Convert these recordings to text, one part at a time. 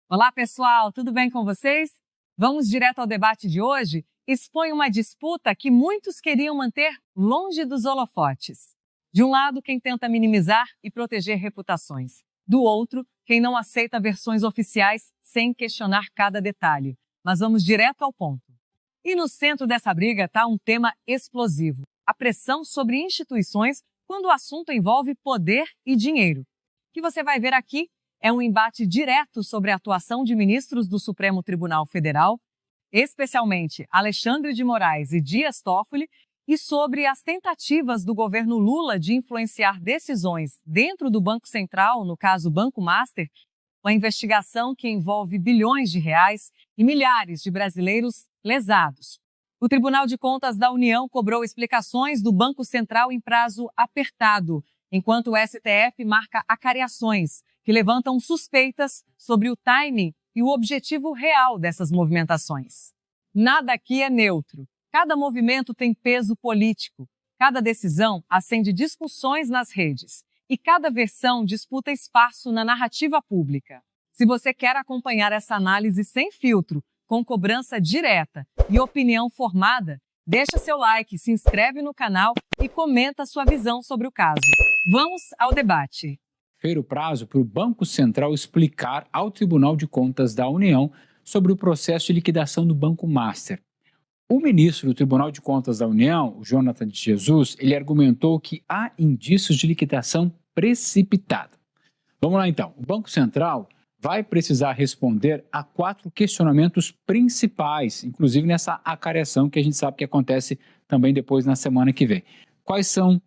Olá, pessoal, tudo bem com vocês? Vamos direto ao debate de hoje? Expõe uma disputa que muitos queriam manter longe dos holofotes. De um lado, quem tenta minimizar e proteger reputações. Do outro, quem não aceita versões oficiais sem questionar cada detalhe. Mas vamos direto ao ponto. E no centro dessa briga está um tema explosivo: a pressão sobre instituições quando o assunto envolve poder e dinheiro. O que você vai ver aqui é um embate direto sobre a atuação de ministros do Supremo Tribunal Federal, especialmente Alexandre de Moraes e Dias Toffoli, e sobre as tentativas do governo Lula de influenciar decisões dentro do Banco Central, no caso Banco Master, uma investigação que envolve bilhões de reais e milhares de brasileiros lesados. O Tribunal de Contas da União cobrou explicações do Banco Central em prazo apertado, enquanto o STF marca acariações que levantam suspeitas sobre o timing e o objetivo real dessas movimentações. Nada aqui é neutro. Cada movimento tem peso político. Cada decisão acende discussões nas redes. E cada versão disputa espaço na narrativa pública. Se você quer acompanhar essa análise sem filtro, com cobrança direta e opinião formada, deixa seu like, se inscreve no canal e comenta sua visão sobre o caso. Vamos ao debate. O prazo para o Banco Central explicar ao Tribunal de Contas da União sobre o processo de liquidação do Banco Master. O ministro do Tribunal de Contas da União, Jonathan de Jesus, ele argumentou que há indícios de liquidação precipitada. Vamos lá então. O Banco Central vai precisar responder a 4 questionamentos principais, inclusive nessa acariação que a gente sabe que acontece também depois na semana que vem. Quais são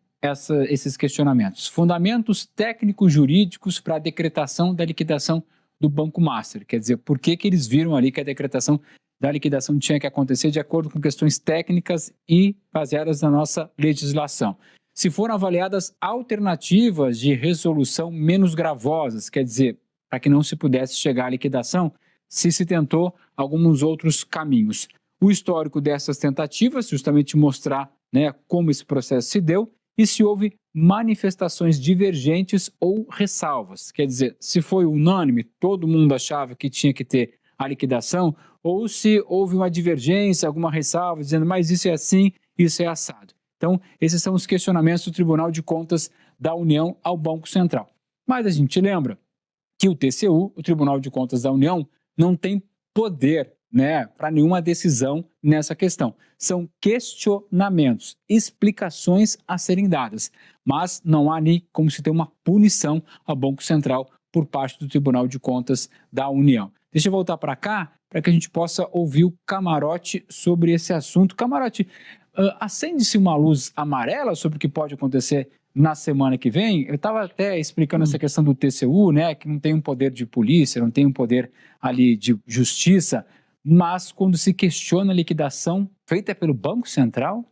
esses questionamentos? Fundamentos técnicos jurídicos para a decretação da liquidação do Banco Master. Quer dizer, por que eles viram ali que a decretação da liquidação tinha que acontecer de acordo com questões técnicas e baseadas na nossa legislação. Se foram avaliadas alternativas de resolução menos gravosas, quer dizer, para que não se pudesse chegar à liquidação, se tentou alguns outros caminhos. O histórico dessas tentativas, justamente mostrar, como esse processo se deu, e se houve manifestações divergentes ou ressalvas. Quer dizer, se foi unânime, todo mundo achava que tinha que ter a liquidação, ou se houve uma divergência, alguma ressalva, dizendo, mas isso é assim, isso é assado. Então, esses são os questionamentos do Tribunal de Contas da União ao Banco Central. Mas a gente lembra que o TCU, o Tribunal de Contas da União, não tem poder para nenhuma decisão nessa questão. São questionamentos, explicações a serem dadas, mas não há nem como se ter uma punição ao Banco Central por parte do Tribunal de Contas da União. Deixa eu voltar para cá, para que a gente possa ouvir o Camarote sobre esse assunto. Camarote, acende-se uma luz amarela sobre o que pode acontecer na semana que vem? Eu estava até explicando essa questão do TCU, que não tem um poder de polícia, não tem um poder ali de justiça, mas quando se questiona a liquidação feita pelo Banco Central?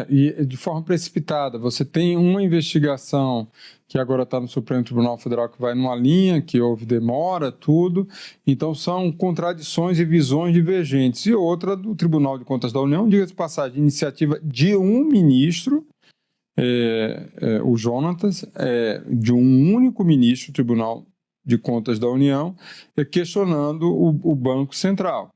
E de forma precipitada. Você tem uma investigação que agora está no Supremo Tribunal Federal que vai numa linha, que houve demora, tudo. Então são contradições e visões divergentes. E outra do Tribunal de Contas da União, diga-se de passagem, iniciativa de um ministro, o Jonatas, de um único ministro do Tribunal de Contas da União, questionando o Banco Central.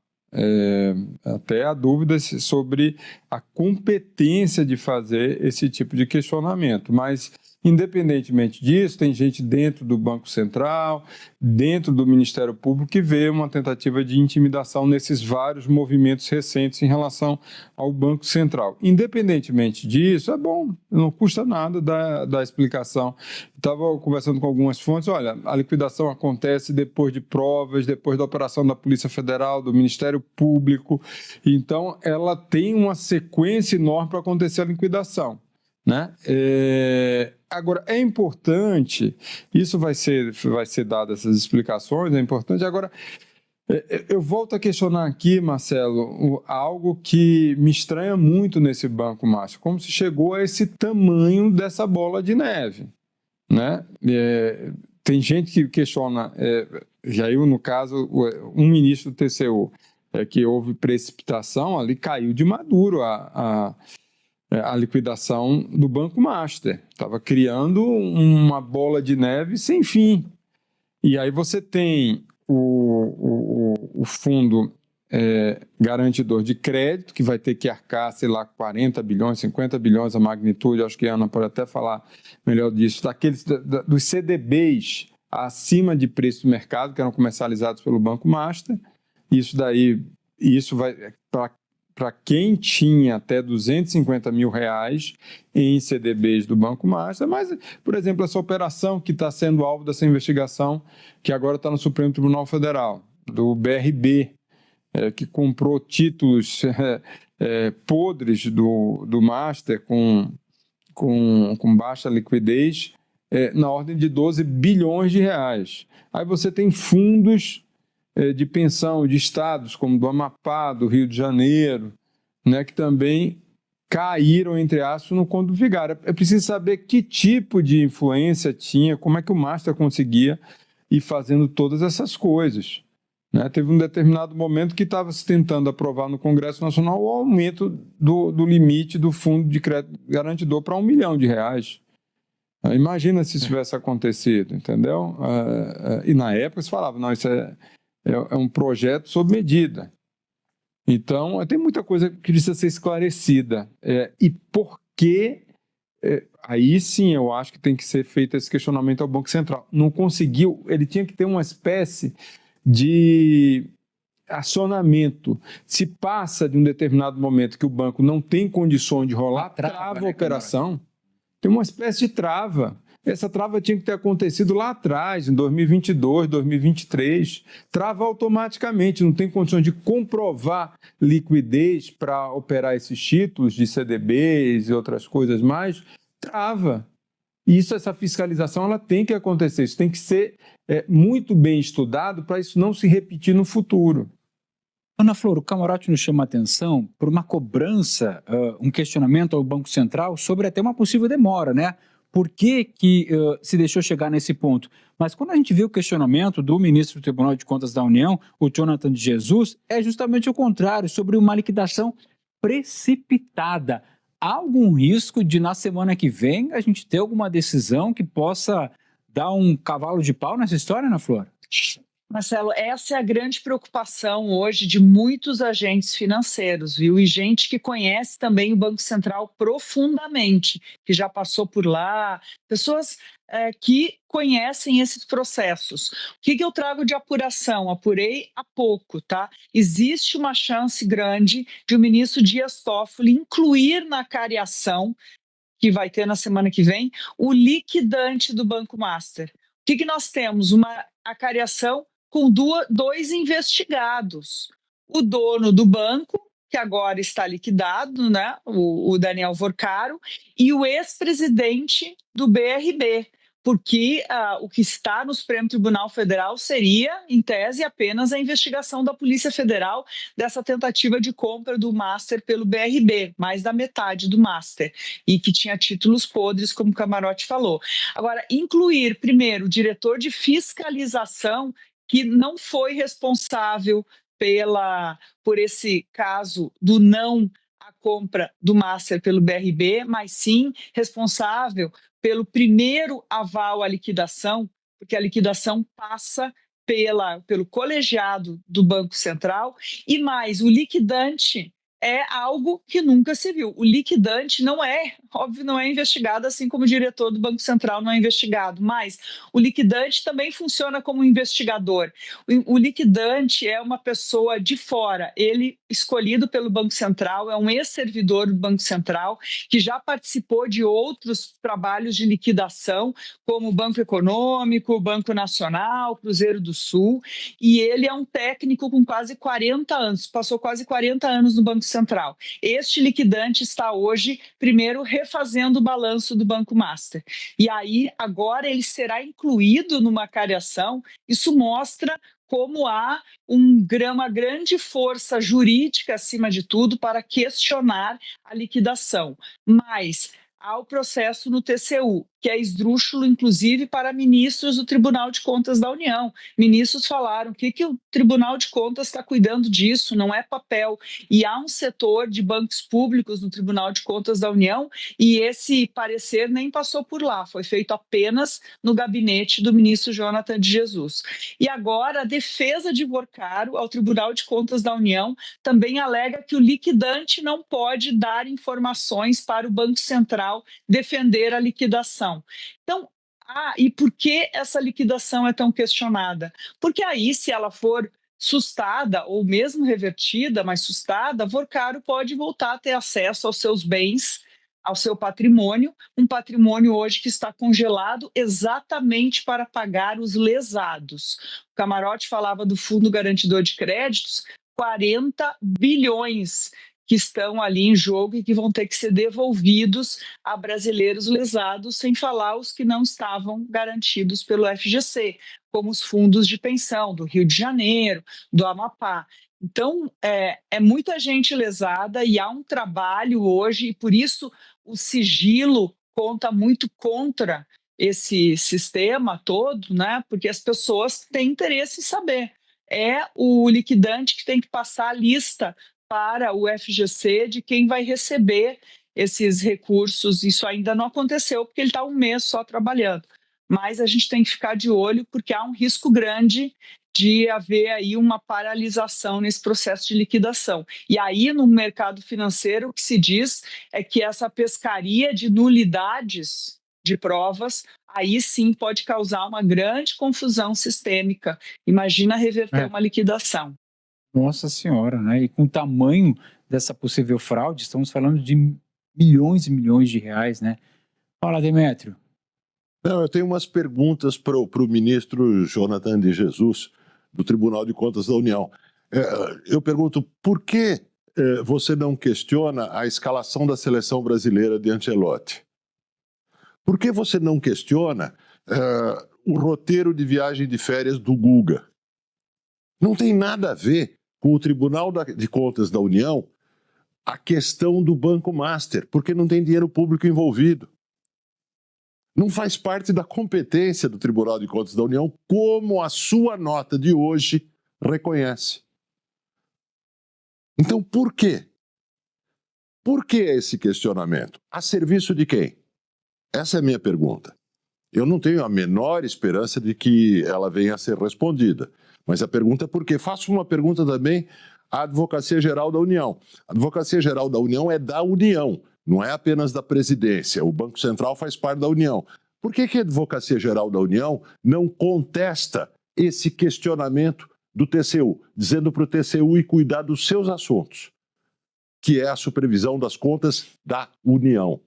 Até há dúvidas sobre a competência de fazer esse tipo de questionamento, mas independentemente disso, tem gente dentro do Banco Central, dentro do Ministério Público, que vê uma tentativa de intimidação nesses vários movimentos recentes em relação ao Banco Central. Independentemente disso, é bom, não custa nada dar explicação. Estava conversando com algumas fontes, olha, a liquidação acontece depois de provas, depois da operação da Polícia Federal, do Ministério Público, então ela tem uma sequência enorme para acontecer a liquidação. Agora, é importante, isso vai ser dado essas explicações, é importante. Agora, eu volto a questionar aqui, Marcelo, algo que me estranha muito nesse Banco Master, como se chegou a esse tamanho dessa bola de neve, tem gente que questiona, já eu no caso, um ministro do TCU, que houve precipitação, ali caiu de maduro a liquidação do Banco Master. Estava criando uma bola de neve sem fim. E aí você tem o fundo garantidor de crédito, que vai ter que arcar, sei lá, 40 bilhões, 50 bilhões a magnitude, acho que a Ana pode até falar melhor disso, dos CDBs acima de preço do mercado, que eram comercializados pelo Banco Master. Isso vai para quem tinha até R$250 mil em CDBs do Banco Master, mas, por exemplo, essa operação que está sendo alvo dessa investigação, que agora está no Supremo Tribunal Federal, do BRB, que comprou títulos podres do Master com baixa liquidez, na ordem de R$12 bilhões. Aí você tem fundos de pensão de estados como do Amapá, do Rio de Janeiro, né, que também caíram, entre aspas, no conto do vigário. É preciso saber que tipo de influência tinha, como é que o Master conseguia ir fazendo todas essas coisas. Né? Teve um determinado momento que estava se tentando aprovar no Congresso Nacional o aumento do limite do fundo de crédito garantidor para R$1 milhão. Imagina se isso tivesse acontecido, entendeu? E na época se falava, não, isso é um projeto sob medida. Então, tem muita coisa que precisa ser esclarecida. E por que... aí sim eu acho que tem que ser feito esse questionamento ao Banco Central. Não conseguiu, ele tinha que ter uma espécie de acionamento. Se passa de um determinado momento que o banco não tem condições de rolar, trava a operação. Tem uma espécie de trava. Essa trava tinha que ter acontecido lá atrás, em 2022, 2023. Trava automaticamente, não tem condições de comprovar liquidez para operar esses títulos de CDBs e outras coisas mais. Trava. Essa fiscalização ela tem que acontecer. Isso tem que ser muito bem estudado para isso não se repetir no futuro. Ana Flor, o Camarote nos chama a atenção por uma cobrança, um questionamento ao Banco Central sobre até uma possível demora, né? Por que se deixou chegar nesse ponto? Mas quando a gente vê o questionamento do ministro do Tribunal de Contas da União, o Jonathan de Jesus, é justamente o contrário, sobre uma liquidação precipitada. Há algum risco de, na semana que vem, a gente ter alguma decisão que possa dar um cavalo de pau nessa história, Ana Flor? Marcelo, essa é a grande preocupação hoje de muitos agentes financeiros, viu? E gente que conhece também o Banco Central profundamente, que já passou por lá, pessoas que conhecem esses processos. O que eu trago de apuração? Apurei há pouco, tá? Existe uma chance grande de o ministro Dias Toffoli incluir na cariação, que vai ter na semana que vem, o liquidante do Banco Master. O que nós temos? Uma acariação com dois investigados. O dono do banco, que agora está liquidado, né, o Daniel Vorcaro, e o ex-presidente do BRB, porque o que está no Supremo Tribunal Federal seria, em tese, apenas a investigação da Polícia Federal dessa tentativa de compra do Master pelo BRB, mais da metade do Master, e que tinha títulos podres, como o Camarote falou. Agora, incluir, primeiro, o diretor de fiscalização, que não foi responsável por esse caso do não à compra do Master pelo BRB, mas sim responsável pelo primeiro aval à liquidação, porque a liquidação passa pelo colegiado do Banco Central, e mais, o liquidante é algo que nunca se viu. O liquidante não é investigado, assim como o diretor do Banco Central não é investigado, mas o liquidante também funciona como investigador. O liquidante é uma pessoa de fora, ele escolhido pelo Banco Central, é um ex-servidor do Banco Central, que já participou de outros trabalhos de liquidação, como o Banco Econômico, o Banco Nacional, Cruzeiro do Sul, e ele é um técnico com quase 40 anos, passou quase 40 anos no Banco Central. Este liquidante está hoje, primeiro, refazendo o balanço do Banco Master. E aí, agora, ele será incluído numa cariação. Isso mostra como há uma grande força jurídica, acima de tudo, para questionar a liquidação. Mas há o processo no TCU. que é esdrúxulo, inclusive, para ministros do Tribunal de Contas da União. Ministros falaram que o Tribunal de Contas está cuidando disso, não é papel. E há um setor de bancos públicos no Tribunal de Contas da União e esse parecer nem passou por lá, foi feito apenas no gabinete do ministro Jonathan de Jesus. E agora a defesa de Vorcaro ao Tribunal de Contas da União também alega que o liquidante não pode dar informações para o Banco Central defender a liquidação. Então, e por que essa liquidação é tão questionada? Porque aí, se ela for sustada ou mesmo revertida, mas sustada, Vorcaro pode voltar a ter acesso aos seus bens, ao seu patrimônio, um patrimônio hoje que está congelado exatamente para pagar os lesados. O Camarote falava do Fundo Garantidor de Créditos, 40 bilhões que estão ali em jogo e que vão ter que ser devolvidos a brasileiros lesados, sem falar os que não estavam garantidos pelo FGC, como os fundos de pensão do Rio de Janeiro, do Amapá. Então, é muita gente lesada e há um trabalho hoje, e por isso o sigilo conta muito contra esse sistema todo, né? Porque as pessoas têm interesse em saber. É o liquidante que tem que passar a lista para o FGC de quem vai receber esses recursos. Isso ainda não aconteceu, porque ele está um mês só trabalhando. Mas a gente tem que ficar de olho, porque há um risco grande de haver aí uma paralisação nesse processo de liquidação. E aí, no mercado financeiro, o que se diz é que essa pescaria de nulidades de provas, aí sim pode causar uma grande confusão sistêmica. Imagina reverter uma liquidação. Nossa Senhora, né? E com o tamanho dessa possível fraude, estamos falando de milhões e milhões de reais, né? Fala, Demétrio. Não, eu tenho umas perguntas para o ministro Jonathan de Jesus, do Tribunal de Contas da União. Eu pergunto, por que você não questiona a escalação da seleção brasileira de Ancelotti? Por que você não questiona o roteiro de viagem de férias do Guga? Não tem nada a ver com o Tribunal de Contas da União a questão do Banco Master, porque não tem dinheiro público envolvido. Não faz parte da competência do Tribunal de Contas da União, como a sua nota de hoje reconhece. Então, por quê? Por que esse questionamento? A serviço de quem? Essa é a minha pergunta. Eu não tenho a menor esperança de que ela venha a ser respondida. Mas a pergunta é por quê? Faço uma pergunta também à Advocacia Geral da União. A Advocacia Geral da União é da União, não é apenas da presidência. O Banco Central faz parte da União. Por que a Advocacia Geral da União não contesta esse questionamento do TCU, dizendo para o TCU ir cuidar dos seus assuntos, que é a supervisão das contas da União?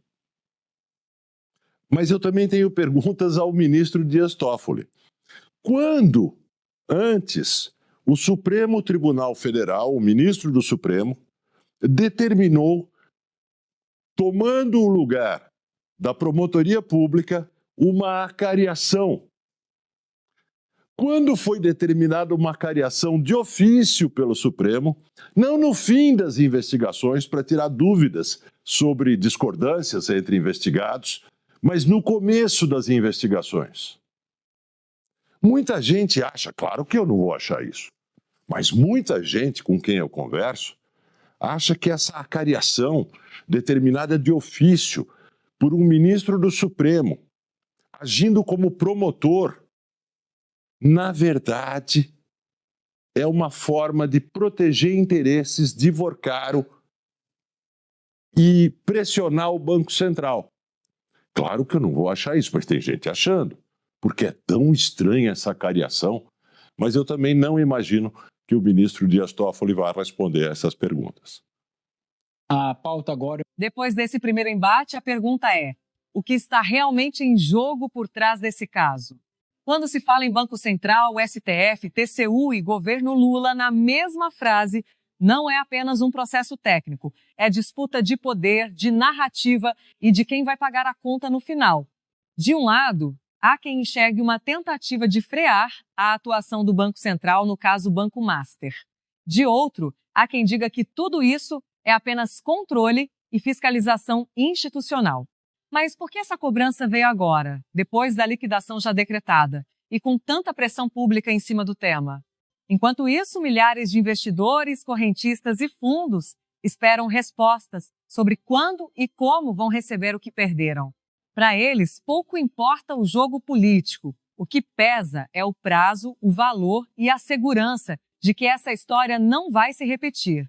Mas eu também tenho perguntas ao ministro Dias Toffoli. Quando, antes, o Supremo Tribunal Federal, o ministro do Supremo, determinou, tomando o lugar da promotoria pública, uma acariação? Quando foi determinada uma acariação de ofício pelo Supremo, não no fim das investigações para tirar dúvidas sobre discordâncias entre investigados, mas no começo das investigações. Muita gente acha, claro que eu não vou achar isso, mas muita gente com quem eu converso acha que essa acariação determinada de ofício por um ministro do Supremo, agindo como promotor, na verdade, é uma forma de proteger interesses de Vorcaro e pressionar o Banco Central. Claro que eu não vou achar isso, mas tem gente achando, porque é tão estranha essa acariação. Mas eu também não imagino que o ministro Dias Toffoli vá responder a essas perguntas. A pauta agora... Depois desse primeiro embate, a pergunta é: o que está realmente em jogo por trás desse caso? Quando se fala em Banco Central, STF, TCU e governo Lula, na mesma frase, não é apenas um processo técnico, é disputa de poder, de narrativa e de quem vai pagar a conta no final. De um lado, há quem enxergue uma tentativa de frear a atuação do Banco Central, no caso Banco Master. De outro, há quem diga que tudo isso é apenas controle e fiscalização institucional. Mas por que essa cobrança veio agora, depois da liquidação já decretada, e com tanta pressão pública em cima do tema? Enquanto isso, milhares de investidores, correntistas e fundos esperam respostas sobre quando e como vão receber o que perderam. Para eles, pouco importa o jogo político. O que pesa é o prazo, o valor e a segurança de que essa história não vai se repetir.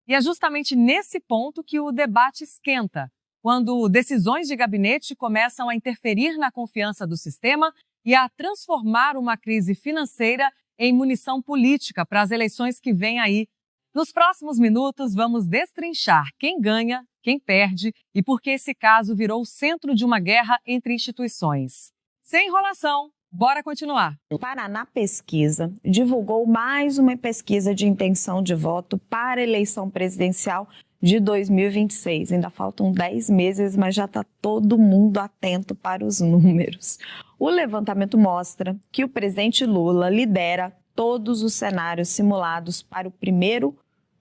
E é justamente nesse ponto que o debate esquenta, quando decisões de gabinete começam a interferir na confiança do sistema e a transformar uma crise financeira em munição política para as eleições que vêm aí. Nos próximos minutos, vamos destrinchar quem ganha, quem perde e por que esse caso virou o centro de uma guerra entre instituições. Sem enrolação, bora continuar. O Paraná Pesquisa divulgou mais uma pesquisa de intenção de voto para a eleição presidencial de 2026. Ainda faltam 10 meses, mas já está todo mundo atento para os números. O levantamento mostra que o presidente Lula lidera todos os cenários simulados para o primeiro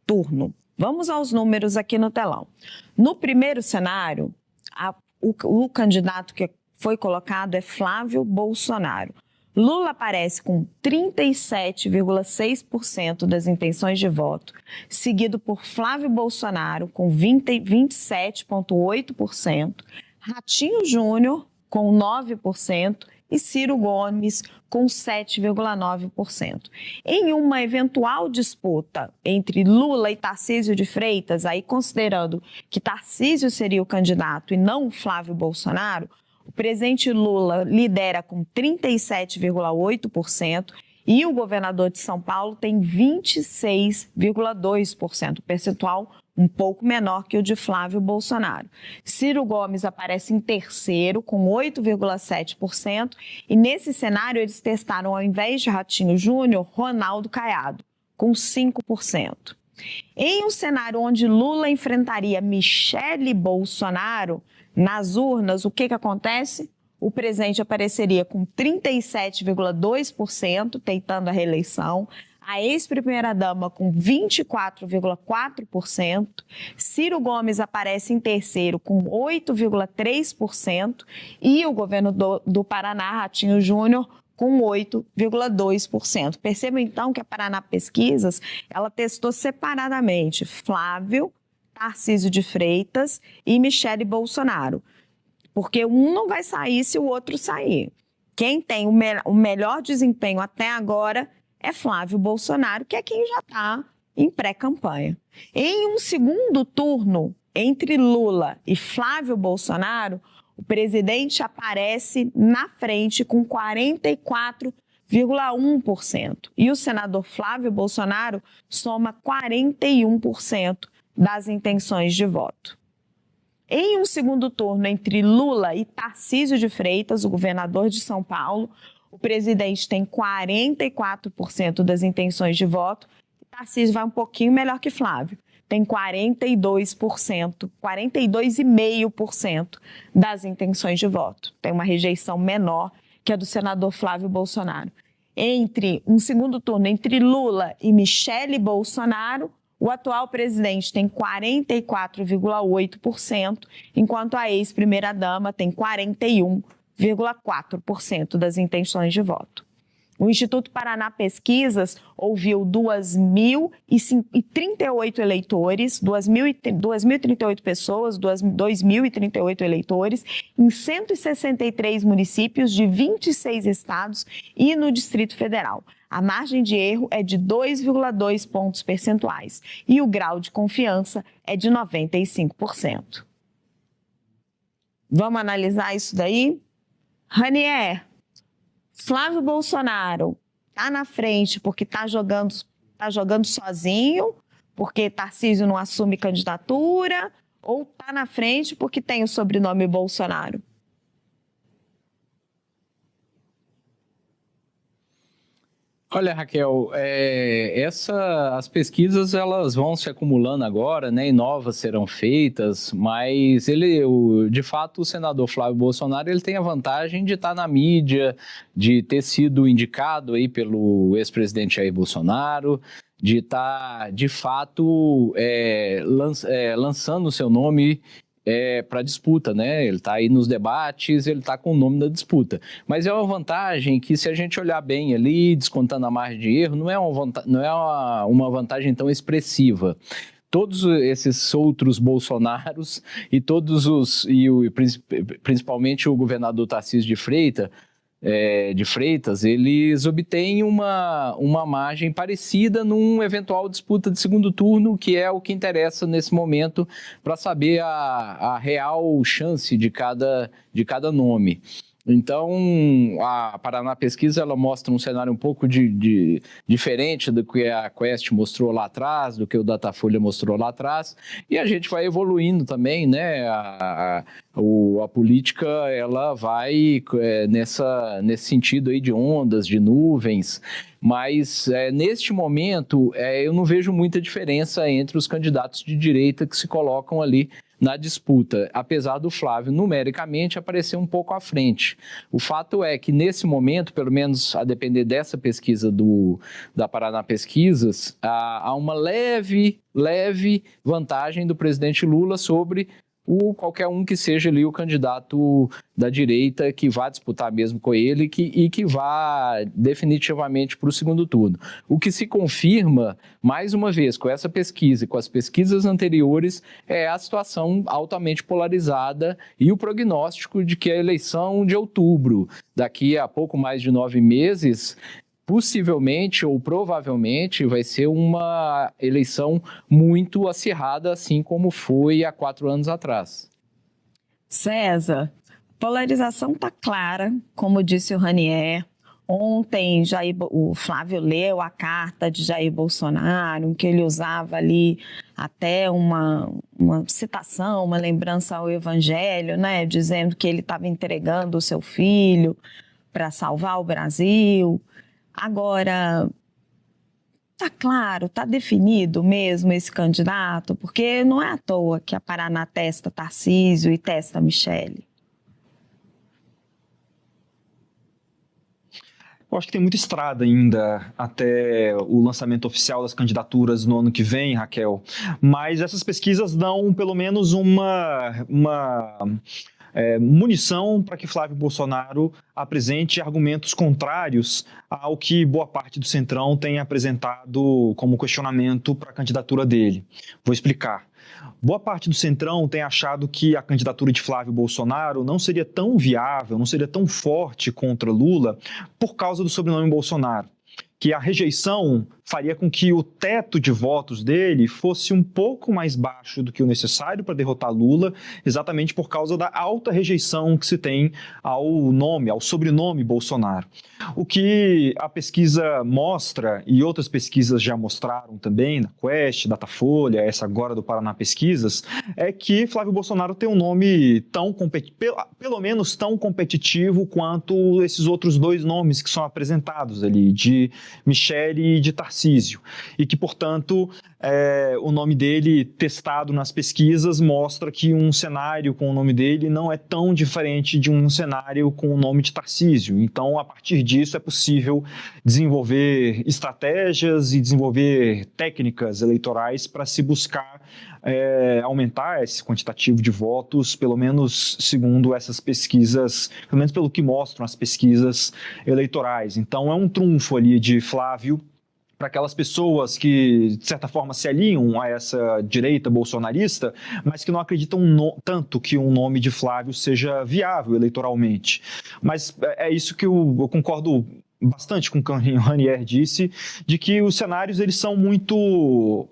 turno. Vamos aos números aqui no telão. No primeiro cenário, o candidato que foi colocado é Flávio Bolsonaro. Lula aparece com 37,6% das intenções de voto, seguido por Flávio Bolsonaro com 27,8%, Ratinho Júnior com 9% e Ciro Gomes com 7,9%. Em uma eventual disputa entre Lula e Tarcísio de Freitas, aí considerando que Tarcísio seria o candidato e não o Flávio Bolsonaro, o presidente Lula lidera com 37,8% e o governador de São Paulo tem 26,2%, percentual um pouco menor que o de Flávio Bolsonaro. Ciro Gomes aparece em terceiro, com 8,7%, e nesse cenário eles testaram, ao invés de Ratinho Júnior, Ronaldo Caiado, com 5%. Em um cenário onde Lula enfrentaria Michele Bolsonaro, nas urnas, o que acontece? O presidente apareceria com 37,2%, tentando a reeleição, a ex-primeira-dama com 24,4%, Ciro Gomes aparece em terceiro com 8,3% e o governador do Paraná, Ratinho Júnior, com 8,2%. Percebam então que a Paraná Pesquisas, ela testou separadamente Flávio, Tarcísio de Freitas e Michele Bolsonaro, porque um não vai sair se o outro sair. Quem tem o melhor desempenho até agora é Flávio Bolsonaro, que é quem já está em pré-campanha. Em um segundo turno, entre Lula e Flávio Bolsonaro, o presidente aparece na frente com 44,1%. E o senador Flávio Bolsonaro soma 41% das intenções de voto. Em um segundo turno, entre Lula e Tarcísio de Freitas, o governador de São Paulo, o presidente tem 44% das intenções de voto. Tarcísio vai um pouquinho melhor que Flávio. Tem 42%, 42,5% das intenções de voto. Tem uma rejeição menor que a do senador Flávio Bolsonaro. Entre um segundo turno entre Lula e Michele Bolsonaro, o atual presidente tem 44,8%, enquanto a ex-primeira-dama tem 41,4% das intenções de voto. O Instituto Paraná Pesquisas ouviu 2.038 eleitores, 2.038 pessoas, 2.038 eleitores, em 163 municípios de 26 estados e no Distrito Federal. A margem de erro é de 2,2 pontos percentuais e o grau de confiança é de 95%. Vamos analisar isso daí? Ranier, Flávio Bolsonaro está na frente porque está jogando sozinho, porque Tarcísio não assume candidatura, ou está na frente porque tem o sobrenome Bolsonaro? Olha, Raquel, as pesquisas elas vão se acumulando agora, né, e novas serão feitas, mas de fato, o senador Flávio Bolsonaro ele tem a vantagem de estar na mídia, de ter sido indicado aí pelo ex-presidente Jair Bolsonaro, de estar, de fato, lançando o seu nome para disputa, né? Ele está aí nos debates, ele está com o nome da disputa. Mas é uma vantagem que, se a gente olhar bem ali, descontando a margem de erro, não é uma vantagem tão expressiva. Todos esses outros Bolsonaros e principalmente o governador Tarcísio de Freitas, eles obtêm uma margem parecida num eventual disputa de segundo turno, que é o que interessa nesse momento para saber a real chance de cada nome. Então, a Paraná Pesquisa ela mostra um cenário um pouco diferente do que a Quest mostrou lá atrás, do que o Datafolha mostrou lá atrás, e a gente vai evoluindo também, né? A política ela vai nesse sentido aí de ondas, de nuvens, mas neste momento eu não vejo muita diferença entre os candidatos de direita que se colocam ali na disputa, apesar do Flávio numericamente aparecer um pouco à frente. O fato é que nesse momento, pelo menos a depender dessa pesquisa da Paraná Pesquisas, há uma leve vantagem do presidente Lula sobre qualquer um que seja ali o candidato da direita que vá disputar mesmo com ele e que vá definitivamente para o segundo turno. O que se confirma, mais uma vez, com essa pesquisa e com as pesquisas anteriores, é a situação altamente polarizada e o prognóstico de que a eleição de outubro, daqui a pouco mais de 9 meses, possivelmente ou provavelmente vai ser uma eleição muito acirrada, assim como foi há 4 anos atrás. César, a polarização está clara, como disse o Ranier. Ontem o Flávio leu a carta de Jair Bolsonaro, em que ele usava ali até uma citação, uma lembrança ao Evangelho, né, dizendo que ele estava entregando o seu filho para salvar o Brasil. Agora, está claro, está definido mesmo esse candidato? Porque não é à toa que a Paraná testa Tarcísio e testa Michele. Eu acho que tem muita estrada ainda até o lançamento oficial das candidaturas no ano que vem, Raquel. Mas essas pesquisas dão pelo menos uma munição para que Flávio Bolsonaro apresente argumentos contrários ao que boa parte do Centrão tem apresentado como questionamento para a candidatura dele. Vou explicar. Boa parte do Centrão tem achado que a candidatura de Flávio Bolsonaro não seria tão viável, não seria tão forte contra Lula por causa do sobrenome Bolsonaro, que a rejeição faria com que o teto de votos dele fosse um pouco mais baixo do que o necessário para derrotar Lula, exatamente por causa da alta rejeição que se tem ao sobrenome Bolsonaro. O que a pesquisa mostra, e outras pesquisas já mostraram também, da Quest, Datafolha, essa agora do Paraná Pesquisas, é que Flávio Bolsonaro tem um nome pelo menos tão competitivo quanto esses outros 2 nomes que são apresentados ali, de Michele e de Tarcísio, e que, portanto, o nome dele testado nas pesquisas mostra que um cenário com o nome dele não é tão diferente de um cenário com o nome de Tarcísio. Então, a partir disso, é possível desenvolver estratégias e desenvolver técnicas eleitorais para se buscar aumentar esse quantitativo de votos, pelo menos segundo essas pesquisas, pelo menos pelo que mostram as pesquisas eleitorais. Então, é um trunfo ali de Flávio para aquelas pessoas que, de certa forma, se alinham a essa direita bolsonarista, mas que não acreditam tanto que um nome de Flávio seja viável eleitoralmente. Mas é isso que eu concordo bastante com o que o Ranier disse, de que os cenários eles são muito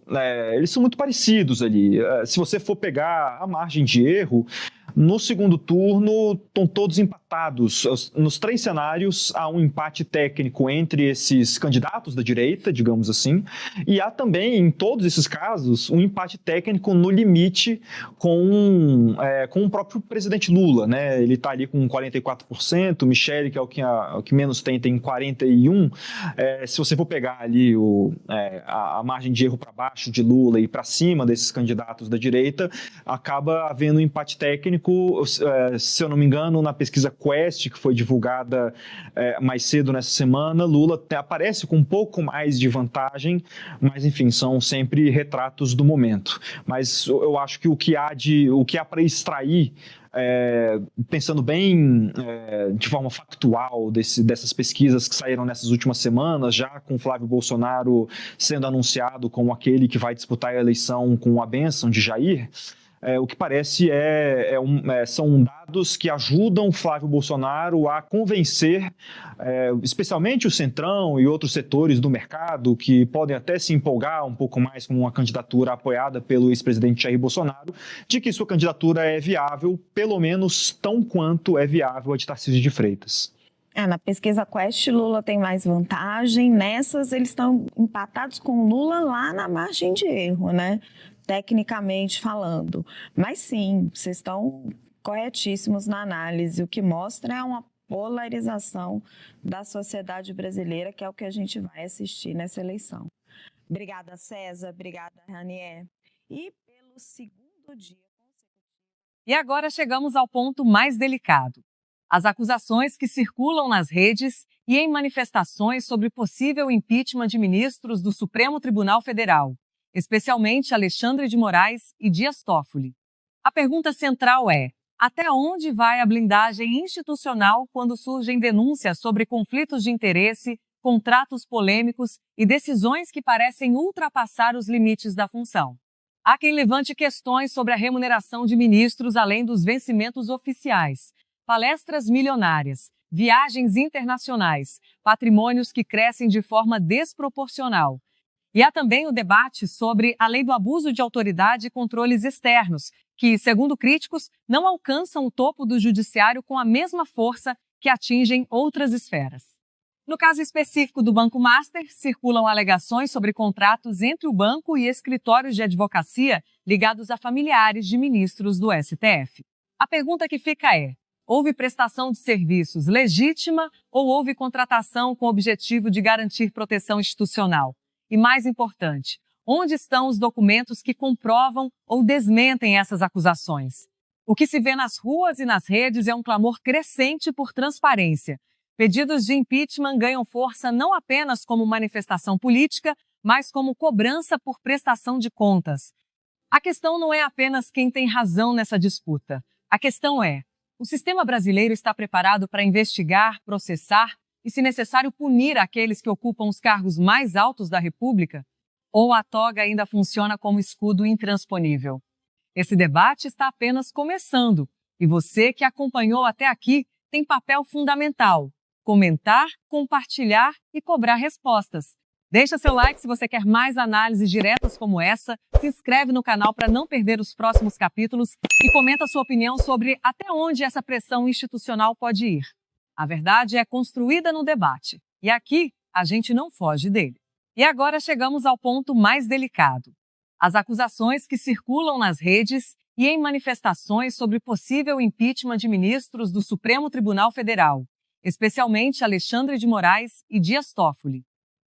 parecidos ali. Se você for pegar a margem de erro, no segundo turno estão todos empatados. Nos 3 cenários há um empate técnico entre esses candidatos da direita, digamos assim, e há também, em todos esses casos, um empate técnico no limite com o próprio presidente Lula, né? Ele está ali com 44%, Michele, que é o que menos tem 41%. Se você for pegar ali a margem de erro para baixo de Lula e para cima desses candidatos da direita, acaba havendo um empate técnico. Se eu não me engano, na pesquisa Quest, que foi divulgada mais cedo nessa semana, Lula aparece com um pouco mais de vantagem, mas enfim, são sempre retratos do momento. Mas eu acho que o que há para extrair, pensando bem de forma factual dessas pesquisas que saíram nessas últimas semanas, já com Flávio Bolsonaro sendo anunciado como aquele que vai disputar a eleição com a bênção de Jair, o que parece são dados que ajudam Flávio Bolsonaro a convencer, especialmente o Centrão e outros setores do mercado, que podem até se empolgar um pouco mais com uma candidatura apoiada pelo ex-presidente Jair Bolsonaro, de que sua candidatura é viável, pelo menos tão quanto é viável a de Tarcísio de Freitas. Na pesquisa Quest, Lula tem mais vantagem. Nessas, eles estão empatados com Lula lá na margem de erro, né? Tecnicamente falando. Mas sim, vocês estão corretíssimos na análise. O que mostra é uma polarização da sociedade brasileira, que é o que a gente vai assistir nessa eleição. Obrigada, César. Obrigada, Ranier. E pelo segundo dia consecutivo... E agora chegamos ao ponto mais delicado. As acusações que circulam nas redes e em manifestações sobre possível impeachment de ministros do Supremo Tribunal Federal, especialmente Alexandre de Moraes e Dias Toffoli. A pergunta central é: até onde vai a blindagem institucional quando surgem denúncias sobre conflitos de interesse, contratos polêmicos e decisões que parecem ultrapassar os limites da função? Há quem levante questões sobre a remuneração de ministros além dos vencimentos oficiais, palestras milionárias, viagens internacionais, patrimônios que crescem de forma desproporcional. E há também o debate sobre a lei do abuso de autoridade e controles externos, que, segundo críticos, não alcançam o topo do judiciário com a mesma força que atingem outras esferas. No caso específico do Banco Master, circulam alegações sobre contratos entre o banco e escritórios de advocacia ligados a familiares de ministros do STF. A pergunta que fica é: houve prestação de serviços legítima ou houve contratação com o objetivo de garantir proteção institucional? E mais importante, onde estão os documentos que comprovam ou desmentem essas acusações? O que se vê nas ruas e nas redes é um clamor crescente por transparência. Pedidos de impeachment ganham força não apenas como manifestação política, mas como cobrança por prestação de contas. A questão não é apenas quem tem razão nessa disputa. A questão é: o sistema brasileiro está preparado para investigar, processar e, se necessário, punir aqueles que ocupam os cargos mais altos da República? Ou a toga ainda funciona como escudo intransponível? Esse debate está apenas começando e você que acompanhou até aqui tem papel fundamental: comentar, compartilhar e cobrar respostas. Deixa seu like se você quer mais análises diretas como essa, se inscreve no canal para não perder os próximos capítulos e comenta sua opinião sobre até onde essa pressão institucional pode ir. A verdade é construída no debate e aqui a gente não foge dele. E agora chegamos ao ponto mais delicado. As acusações que circulam nas redes e em manifestações sobre possível impeachment de ministros do Supremo Tribunal Federal, especialmente Alexandre de Moraes e Dias Toffoli.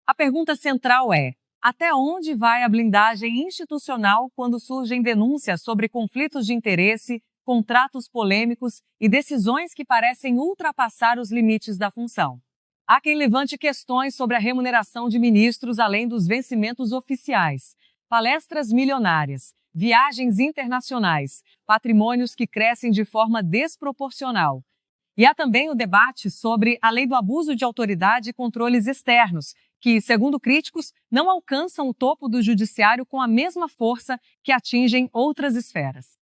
A pergunta central é: até onde vai a blindagem institucional quando surgem denúncias sobre conflitos de interesse, contratos polêmicos e decisões que parecem ultrapassar os limites da função? Há quem levante questões sobre a remuneração de ministros além dos vencimentos oficiais, palestras milionárias, viagens internacionais, patrimônios que crescem de forma desproporcional. E há também o debate sobre a lei do abuso de autoridade e controles externos, que, segundo críticos, não alcançam o topo do judiciário com a mesma força que atingem outras esferas.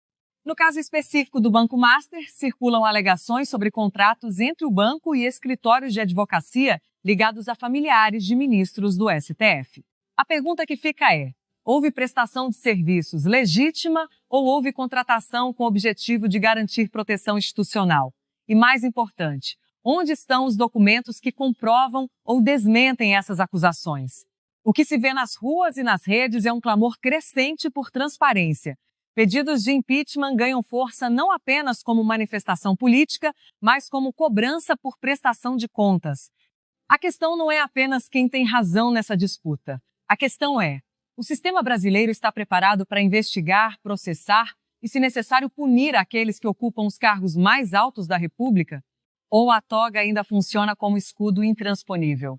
No caso específico do Banco Master, circulam alegações sobre contratos entre o banco e escritórios de advocacia ligados a familiares de ministros do STF. A pergunta que fica é: houve prestação de serviços legítima ou houve contratação com o objetivo de garantir proteção institucional? E mais importante, onde estão os documentos que comprovam ou desmentem essas acusações? O que se vê nas ruas e nas redes é um clamor crescente por transparência. Pedidos de impeachment ganham força não apenas como manifestação política, mas como cobrança por prestação de contas. A questão não é apenas quem tem razão nessa disputa. A questão é: o sistema brasileiro está preparado para investigar, processar e, se necessário, punir aqueles que ocupam os cargos mais altos da República? Ou a toga ainda funciona como escudo intransponível?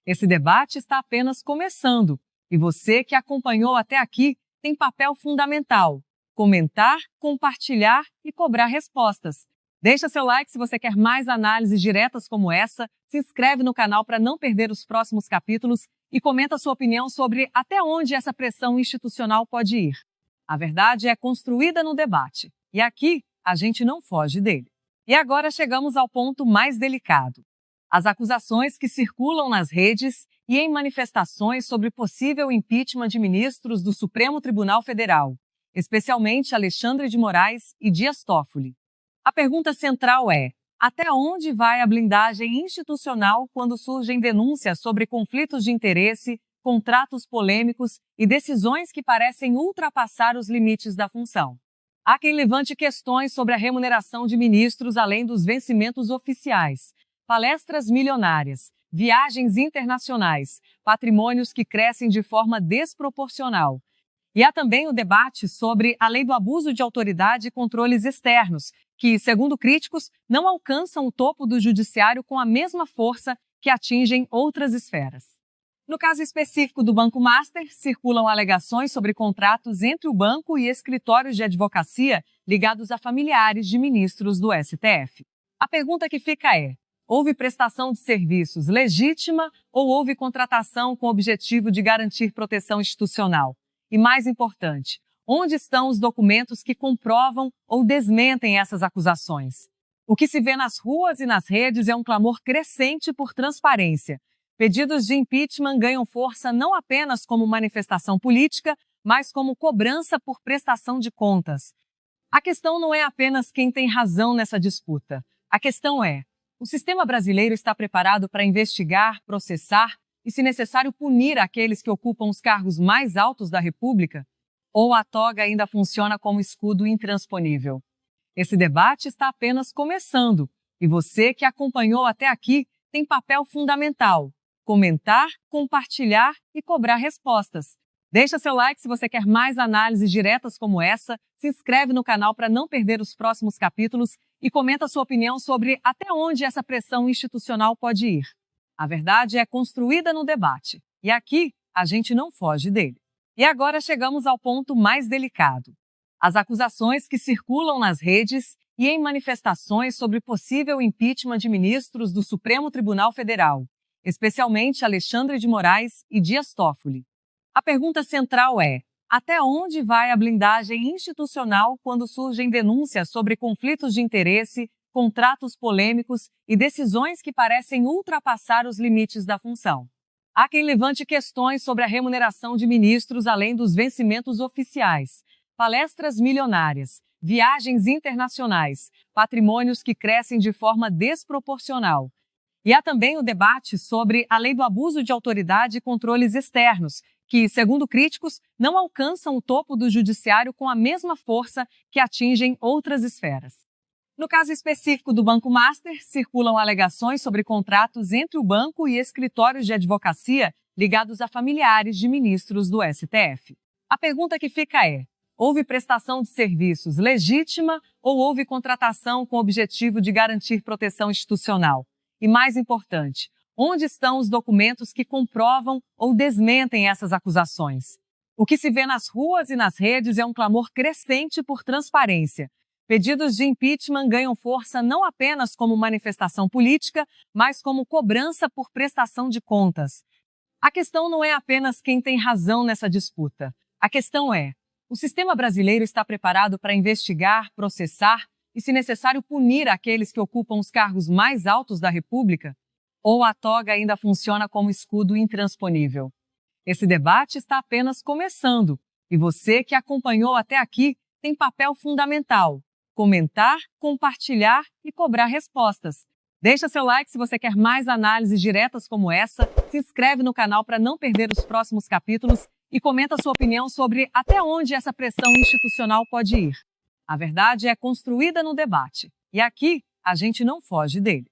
Esse debate está apenas começando e você que acompanhou até aqui tem papel fundamental: comentar, compartilhar e cobrar respostas. Deixa seu like se você quer mais análises diretas como essa, se inscreve no canal para não perder os próximos capítulos e comenta sua opinião sobre até onde essa pressão institucional pode ir. A verdade é construída no debate e aqui a gente não foge dele. E agora chegamos ao ponto mais delicado: as acusações que circulam nas redes e em manifestações sobre possível impeachment de ministros do Supremo Tribunal Federal, especialmente Alexandre de Moraes e Dias Toffoli. A pergunta central é: até onde vai a blindagem institucional quando surgem denúncias sobre conflitos de interesse, contratos polêmicos e decisões que parecem ultrapassar os limites da função? Há quem levante questões sobre a remuneração de ministros além dos vencimentos oficiais, palestras milionárias, viagens internacionais, patrimônios que crescem de forma desproporcional. E há também o debate sobre a lei do abuso de autoridade e controles externos, que, segundo críticos, não alcançam o topo do judiciário com a mesma força que atingem outras esferas. No caso específico do Banco Master, circulam alegações sobre contratos entre o banco e escritórios de advocacia ligados a familiares de ministros do STF. A pergunta que fica é: houve prestação de serviços legítima ou houve contratação com o objetivo de garantir proteção institucional? E mais importante, onde estão os documentos que comprovam ou desmentem essas acusações? O que se vê nas ruas e nas redes é um clamor crescente por transparência. Pedidos de impeachment ganham força não apenas como manifestação política, mas como cobrança por prestação de contas. A questão não é apenas quem tem razão nessa disputa. A questão é: o sistema brasileiro está preparado para investigar, processar e, se necessário, punir aqueles que ocupam os cargos mais altos da República? Ou a toga ainda funciona como escudo intransponível? Esse debate está apenas começando e você que acompanhou até aqui tem papel fundamental: comentar, compartilhar e cobrar respostas. Deixa seu like se você quer mais análises diretas como essa, se inscreve no canal para não perder os próximos capítulos e comenta sua opinião sobre até onde essa pressão institucional pode ir. A verdade é construída no debate e aqui a gente não foge dele. E agora chegamos ao ponto mais delicado: as acusações que circulam nas redes e em manifestações sobre possível impeachment de ministros do Supremo Tribunal Federal, especialmente Alexandre de Moraes e Dias Toffoli. A pergunta central é: até onde vai a blindagem institucional quando surgem denúncias sobre conflitos de interesse, contratos polêmicos e decisões que parecem ultrapassar os limites da função? Há quem levante questões sobre a remuneração de ministros além dos vencimentos oficiais, palestras milionárias, viagens internacionais, patrimônios que crescem de forma desproporcional. E há também o debate sobre a lei do abuso de autoridade e controles externos, que, segundo críticos, não alcançam o topo do judiciário com a mesma força que atingem outras esferas. No caso específico do Banco Master, circulam alegações sobre contratos entre o banco e escritórios de advocacia ligados a familiares de ministros do STF. A pergunta que fica é: houve prestação de serviços legítima ou houve contratação com o objetivo de garantir proteção institucional? E mais importante, onde estão os documentos que comprovam ou desmentem essas acusações? O que se vê nas ruas e nas redes é um clamor crescente por transparência. Pedidos de impeachment ganham força não apenas como manifestação política, mas como cobrança por prestação de contas. A questão não é apenas quem tem razão nessa disputa. A questão é: o sistema brasileiro está preparado para investigar, processar e, se necessário, punir aqueles que ocupam os cargos mais altos da República? Ou a toga ainda funciona como escudo intransponível? Esse debate está apenas começando e você que acompanhou até aqui tem papel fundamental: comentar, compartilhar e cobrar respostas. Deixa seu like se você quer mais análises diretas como essa, se inscreve no canal para não perder os próximos capítulos e comenta sua opinião sobre até onde essa pressão institucional pode ir. A verdade é construída no debate e aqui a gente não foge dele.